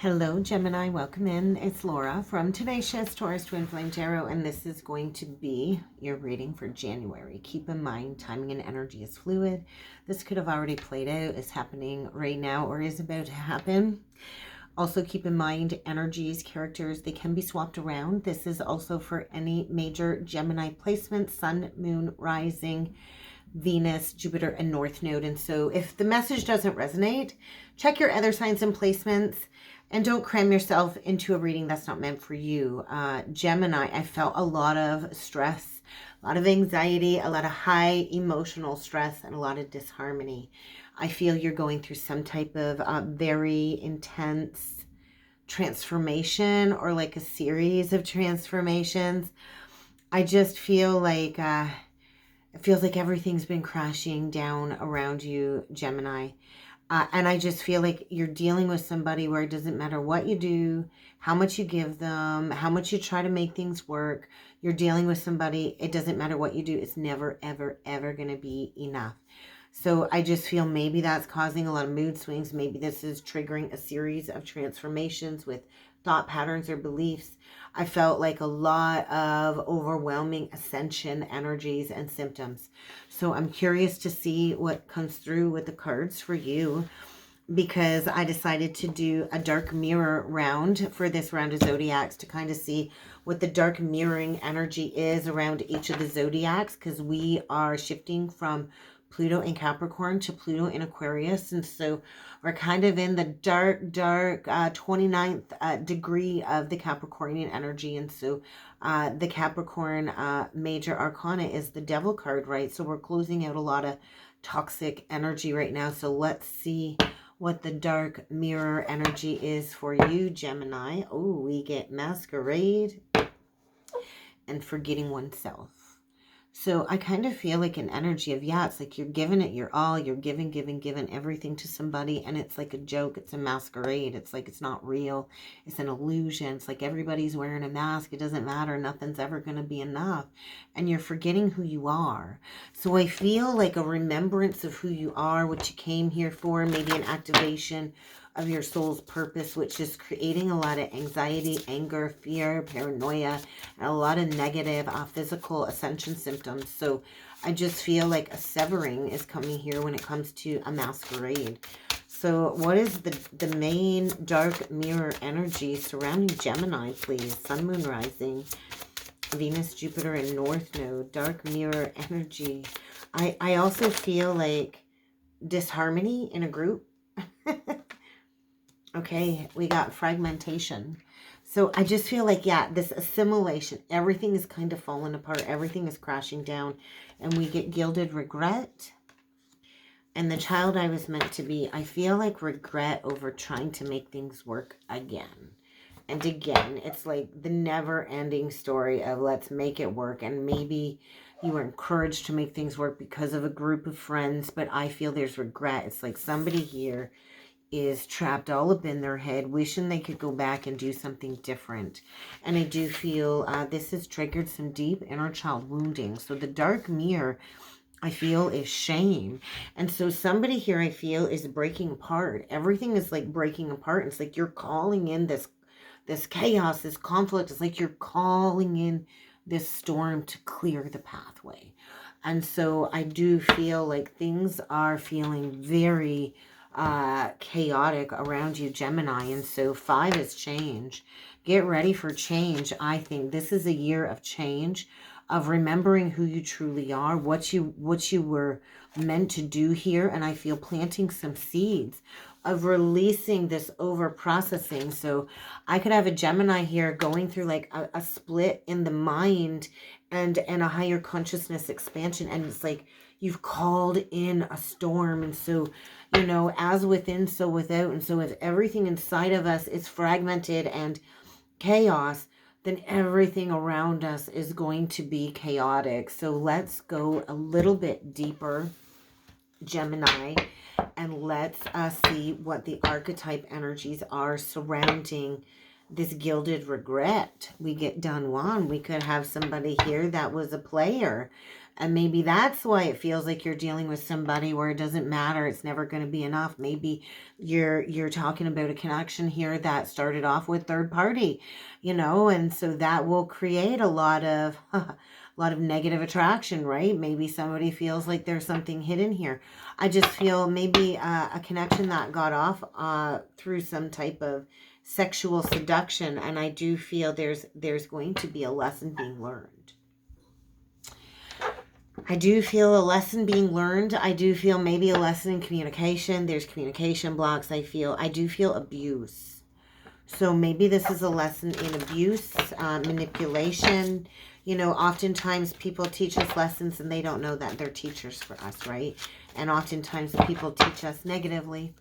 Hello, Gemini. Welcome in. It's Laura from Tenacious Taurus Twin Flame Tarot, and this is going to be your reading for January. Keep in mind, timing and energy is fluid. This could have already played out, is happening right now, or is about to happen. Also, keep in mind, energies, characters, they can be swapped around. This is also for any major Gemini placement, Sun, Moon, Rising, Venus, Jupiter, and North Node. And so if the message doesn't resonate, check your other signs and placements and don't cram yourself into a reading that's not meant for you. Gemini, I felt a lot of stress, a lot of anxiety, a lot of high emotional stress, and a lot of disharmony. I feel you're going through some type of very intense transformation or like a series of transformations. I just feel like it feels like everything's been crashing down around you, Gemini. And I just feel like you're dealing with somebody where it doesn't matter what you do, how much you give them, how much you try to make things work. You're dealing with somebody, it doesn't matter what you do. It's never, ever, ever going to be enough. So I just feel maybe that's causing a lot of mood swings. Maybe this is triggering a series of transformations with thought patterns or beliefs. I felt like a lot of overwhelming ascension energies and symptoms. So I'm curious to see what comes through with the cards for you, because I decided to do a dark mirror round for this round of zodiacs to kind of see what the dark mirroring energy is around each of the zodiacs, because we are shifting from Pluto in Capricorn to Pluto in Aquarius. And so we're kind of in the dark 29th degree of the Capricornian energy. And so the Capricorn major arcana is the Devil card, right? So we're closing out a lot of toxic energy right now. So let's see what the dark mirror energy is for you, Gemini. Oh, we get Masquerade and Forgetting Oneself. So I kind of feel like an energy of, yeah, it's like you're giving it your all. You're giving everything to somebody. And it's like a joke. It's a masquerade. It's like it's not real. It's an illusion. It's like everybody's wearing a mask. It doesn't matter. Nothing's ever going to be enough. And you're forgetting who you are. So I feel like a remembrance of who you are, what you came here for, maybe an activation of your soul's purpose, which is creating a lot of anxiety, anger, fear, paranoia, and a lot of negative physical ascension symptoms. So I just feel like a severing is coming here when it comes to a masquerade. So what is the main dark mirror energy surrounding Gemini, please? Sun, Moon, Rising, Venus, Jupiter, and North Node. Dark mirror energy. I also feel like disharmony in a group. Okay, we got fragmentation. So I just feel like, yeah, this assimilation, everything is kind of falling apart. Everything is crashing down. And we get gilded regret. And the child I was meant to be, I feel like regret over trying to make things work again. And again, it's like the never-ending story of let's make it work. And maybe you were encouraged to make things work because of a group of friends. But I feel there's regret. It's like somebody here is trapped all up in their head, wishing they could go back and do something different. And I do feel this has triggered some deep inner child wounding. So the dark mirror, I feel, is shame. And so somebody here, I feel, is breaking apart. Everything is like breaking apart. It's like you're calling in this chaos, this conflict. It's like you're calling in this storm to clear the pathway. And so I do feel like things are feeling very chaotic around you, Gemini. And so 5 is change. Get ready for change. I think this is a year of change, of remembering who you truly are, what you were meant to do here. And I feel planting some seeds of releasing this over processing. So I could have a Gemini here going through like a split in the mind and a higher consciousness expansion. And it's like you've called in a storm. And so, you know, as within, so without. And so if everything inside of us is fragmented and chaos, then everything around us is going to be chaotic. So let's go a little bit deeper, Gemini, and let's see what the archetype energies are surrounding this gilded regret. We get Don Juan. We could have somebody here that was a player. And maybe that's why it feels like you're dealing with somebody where it doesn't matter. It's never going to be enough. Maybe you're talking about a connection here that started off with third party, you know, and so that will create a lot of a lot of negative attraction, right? Maybe somebody feels like there's something hidden here. I just feel maybe a connection that got off through some type of sexual seduction, and I do feel there's going to be a lesson being learned. I do feel a lesson being learned. I do feel maybe a lesson in communication. There's communication blocks. I do feel abuse. So maybe this is a lesson in abuse, manipulation. You know, oftentimes people teach us lessons and they don't know that they're teachers for us, right? And oftentimes people teach us negatively.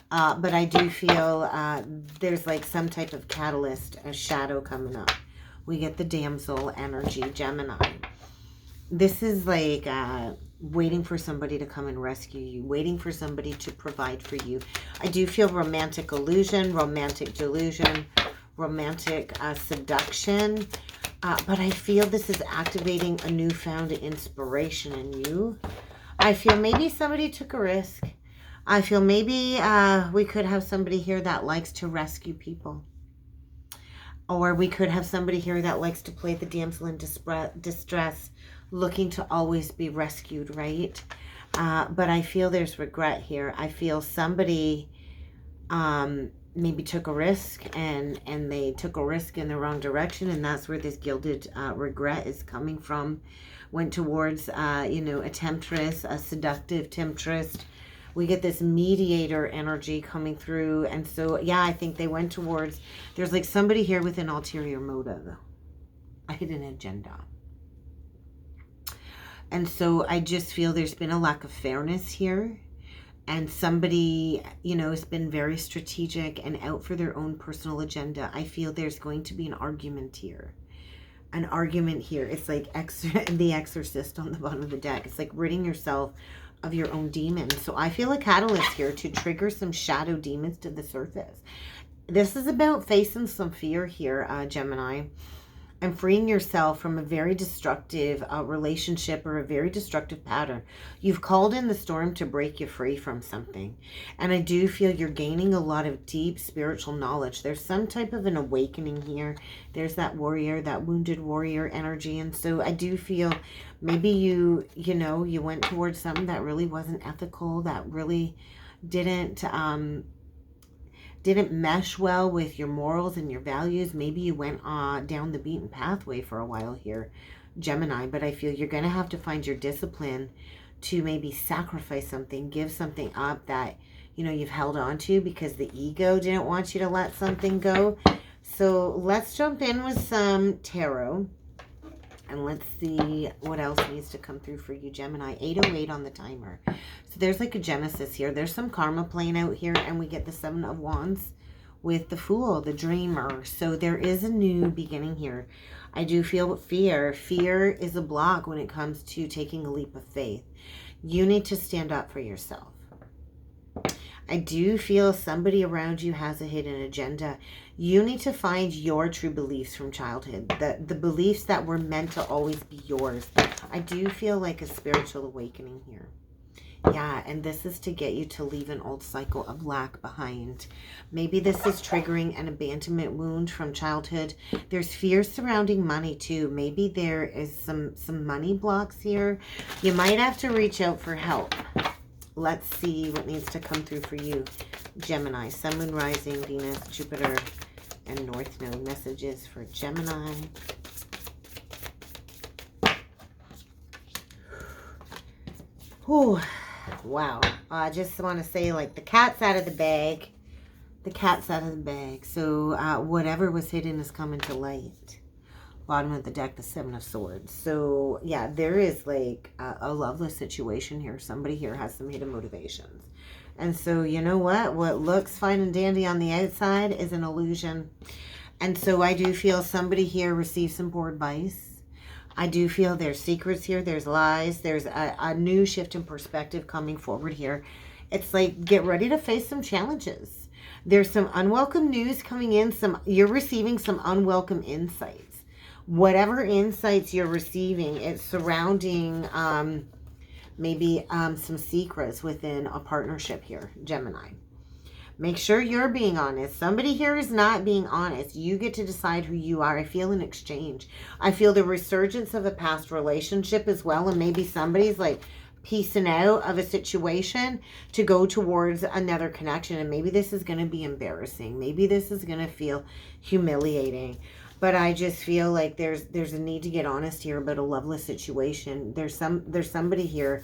But I do feel there's like some type of catalyst, a shadow coming up. We get the damsel energy, Gemini. This is like waiting for somebody to come and rescue you, waiting for somebody to provide for you. I do feel romantic illusion, romantic delusion, romantic seduction. But I feel this is activating a newfound inspiration in you. I feel maybe somebody took a risk. I feel maybe we could have somebody here that likes to rescue people. Or we could have somebody here that likes to play the damsel in distress, looking to always be rescued, right? But I feel there's regret here. I feel somebody maybe took a risk and they took a risk in the wrong direction, and that's where this gilded regret is coming from. Went towards, you know, a temptress, a seductive temptress. We get this mediator energy coming through. And so, yeah, I think they went towards, there's like somebody here with an ulterior motive, a hidden agenda. And so I just feel there's been a lack of fairness here. And somebody, you know, has been very strategic and out for their own personal agenda. I feel there's going to be an argument here. An argument here. It's like the Exorcist on the bottom of the deck. It's like ridding yourself of your own demons. So I feel a catalyst here to trigger some shadow demons to the surface. This is about facing some fear here, Gemini, and freeing yourself from a very destructive relationship or a very destructive pattern. You've called in the storm to break you free from something. And I do feel you're gaining a lot of deep spiritual knowledge. There's some type of an awakening here. There's that warrior, that wounded warrior energy. And so I do feel maybe you know, you went towards something that really wasn't ethical, that really didn't mesh well with your morals and your values. Maybe you went down the beaten pathway for a while here, Gemini, but I feel you're going to have to find your discipline to maybe sacrifice something, give something up that, you know, you've held on to because the ego didn't want you to let something go. So let's jump in with some tarot and let's see what else needs to come through for you, Gemini. 8:08 on the timer. So there's like a Genesis here. There's some karma playing out here, and we get the 7 of Wands with the Fool, the dreamer. So there is a new beginning here. I do feel fear. Fear is a block when it comes to taking a leap of faith. You need to stand up for yourself. I do feel somebody around you has a hidden agenda. You need to find your true beliefs from childhood, the beliefs that were meant to always be yours. I do feel like a spiritual awakening here. Yeah, and this is to get you to leave an old cycle of lack behind. Maybe this is triggering an abandonment wound from childhood. There's fear surrounding money too. Maybe there is some money blocks here. You might have to reach out for help. Let's see what needs to come through for you, Gemini. Sun, Moon, Rising, Venus, Jupiter, and North Node. Messages for Gemini. Oh, wow. I just want to say, like, the cat's out of the bag. The cat's out of the bag. So whatever was hidden is coming to light. Bottom of the deck, the 7 of Swords. So, yeah, there is, like, a loveless situation here. Somebody here has some hidden motivations. And so, you know what? What looks fine and dandy on the outside is an illusion. And so I do feel somebody here received some poor advice. I do feel there's secrets here. There's lies. There's a new shift in perspective coming forward here. It's like, get ready to face some challenges. There's some unwelcome news coming in. You're receiving some unwelcome insights. Whatever insights you're receiving, it's surrounding maybe some secrets within a partnership here, Gemini. Make sure you're being honest. Somebody here is not being honest. You get to decide who you are. I feel an exchange. I feel the resurgence of a past relationship as well. And maybe somebody's like piecing out of a situation to go towards another connection. And maybe this is going to be embarrassing. Maybe this is going to feel humiliating. But I just feel like there's a need to get honest here about a loveless situation. There's somebody here,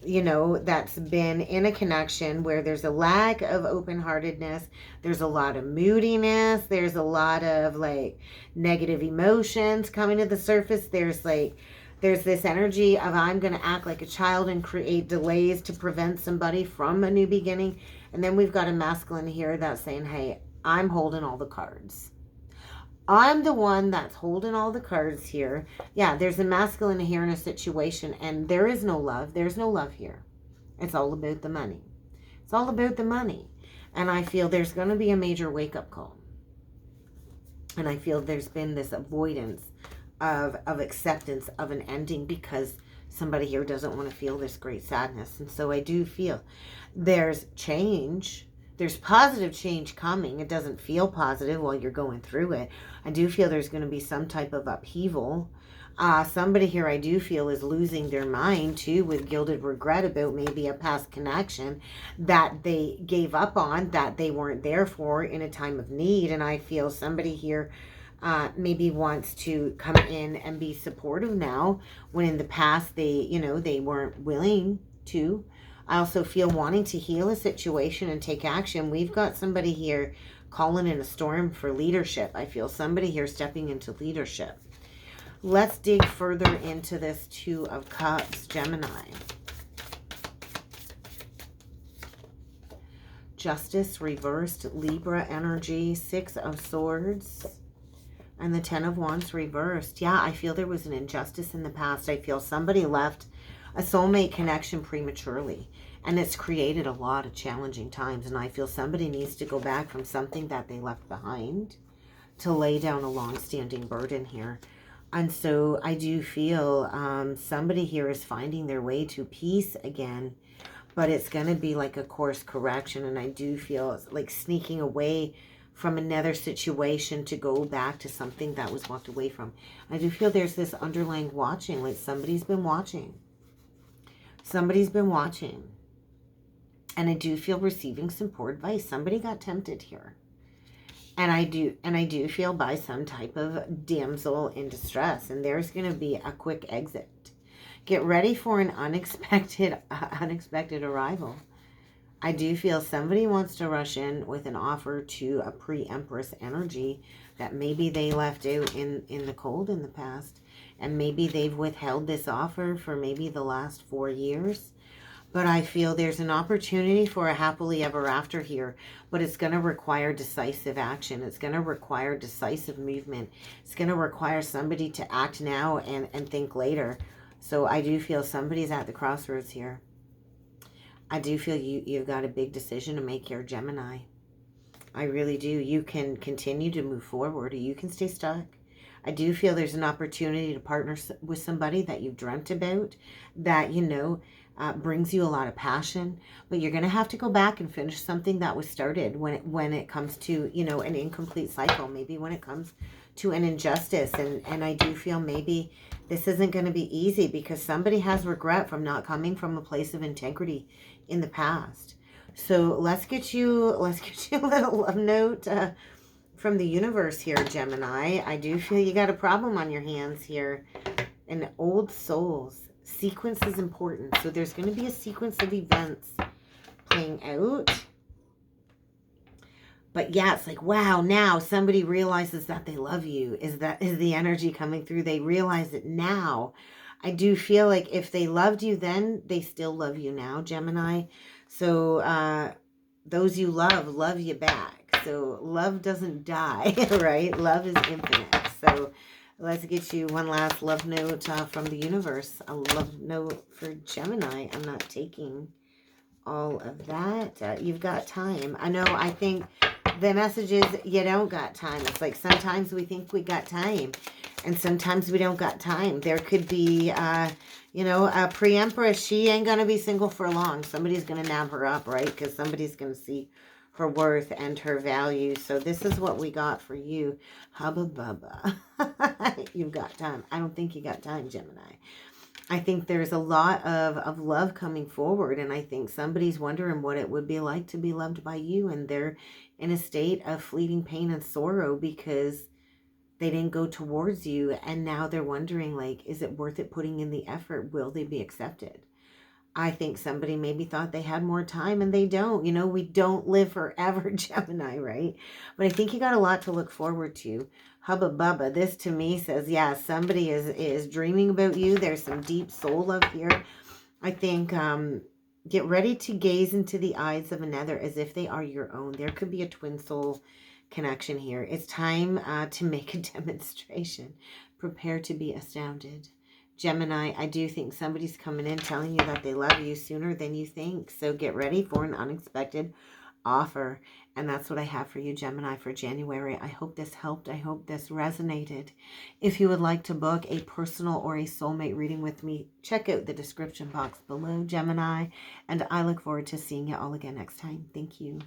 you know, that's been in a connection where there's a lack of open-heartedness. There's a lot of moodiness. There's a lot of like negative emotions coming to the surface. There's this energy of I'm going to act like a child and create delays to prevent somebody from a new beginning. And then we've got a masculine here that's saying, hey, I'm holding all the cards. I'm the one that's holding all the cards here. Yeah, there's a masculine here in a situation, and there is no love. There's no love here. It's all about the money. It's all about the money. And I feel there's going to be a major wake-up call. And I feel there's been this avoidance of acceptance of an ending because somebody here doesn't want to feel this great sadness. And so I do feel there's change. There's positive change coming. It doesn't feel positive while you're going through it. I do feel there's going to be some type of upheaval. Somebody here I do feel is losing their mind too with gilded regret about maybe a past connection that they gave up on, that they weren't there for in a time of need. And I feel somebody here maybe wants to come in and be supportive now when in the past they weren't willing to. I also feel wanting to heal a situation and take action. We've got somebody here calling in a storm for leadership. I feel somebody here stepping into leadership. Let's dig further into this Two of Cups, Gemini. Justice reversed, Libra energy, Six of Swords, and the Ten of Wands reversed. Yeah, I feel there was an injustice in the past. I feel somebody left a soulmate connection prematurely, and it's created a lot of challenging times. And I feel somebody needs to go back from something that they left behind to lay down a long-standing burden here. And so I do feel somebody here is finding their way to peace again, but it's going to be like a course correction. And I do feel like sneaking away from another situation to go back to something that was walked away from. I do feel there's this underlying watching, like somebody's been watching. Somebody's been watching. And I do feel receiving some poor advice. Somebody got tempted here. And I do feel by some type of damsel in distress. And there's going to be a quick exit. Get ready for an unexpected arrival. I do feel somebody wants to rush in with an offer to a pre-empress energy that maybe they left out in the cold in the past. And maybe they've withheld this offer for maybe the last 4 years. But I feel there's an opportunity for a happily ever after here. But it's going to require decisive action. It's going to require decisive movement. It's going to require somebody to act now and think later. So I do feel somebody's at the crossroads here. I do feel you've got a big decision to make here, Gemini. I really do. You can continue to move forward or you can stay stuck. I do feel there's an opportunity to partner with somebody that you've dreamt about, that, brings you a lot of passion. But you're going to have to go back and finish something that was started when it comes to, an incomplete cycle. Maybe when it comes to an injustice. And I do feel maybe this isn't going to be easy because somebody has regret from not coming from a place of integrity in the past. So let's get you a little love note from the universe here, Gemini. I do feel you got a problem on your hands here. And old souls. Sequence is important. So there's going to be a sequence of events playing out. But yeah, it's like, wow, now somebody realizes that they love you. Is the energy coming through? They realize it now. I do feel like if they loved you then, they still love you now, Gemini. So those you love you back. So love doesn't die, right? Love is infinite. So let's get you one last love note from the universe. A love note for Gemini. I'm not taking all of that. You've got time. I know, I think The message is you don't got time. It's like sometimes we think we got time, and sometimes we don't got time. There could be, you know, a pre-empress. She ain't going to be single for long. Somebody's going to nab her up, right? Because somebody's going to see her worth and her value. So this is what we got for you. Hubba bubba. You've got time. I don't think you got time, Gemini. I think there's a lot of love coming forward, and I think somebody's wondering what it would be like to be loved by you, and they're in a state of fleeting pain and sorrow because they didn't go towards you, and now they're wondering, like, is it worth it putting in the effort? Will they be accepted? I think somebody maybe thought they had more time and they don't. You know, we don't live forever, Gemini, right? But I think you got a lot to look forward to. Hubba bubba. This to me says, yeah, somebody is dreaming about you. There's some deep soul love here. I think get ready to gaze into the eyes of another as if they are your own. There could be a twin soul connection here. It's time to make a demonstration. Prepare to be astounded. Gemini, I do think somebody's coming in telling you that they love you sooner than you think. So get ready for an unexpected offer. And that's what I have for you, Gemini, for January. I hope this helped. I hope this resonated. If you would like to book a personal or a soulmate reading with me, check out the description box below, Gemini. And I look forward to seeing you all again next time. Thank you.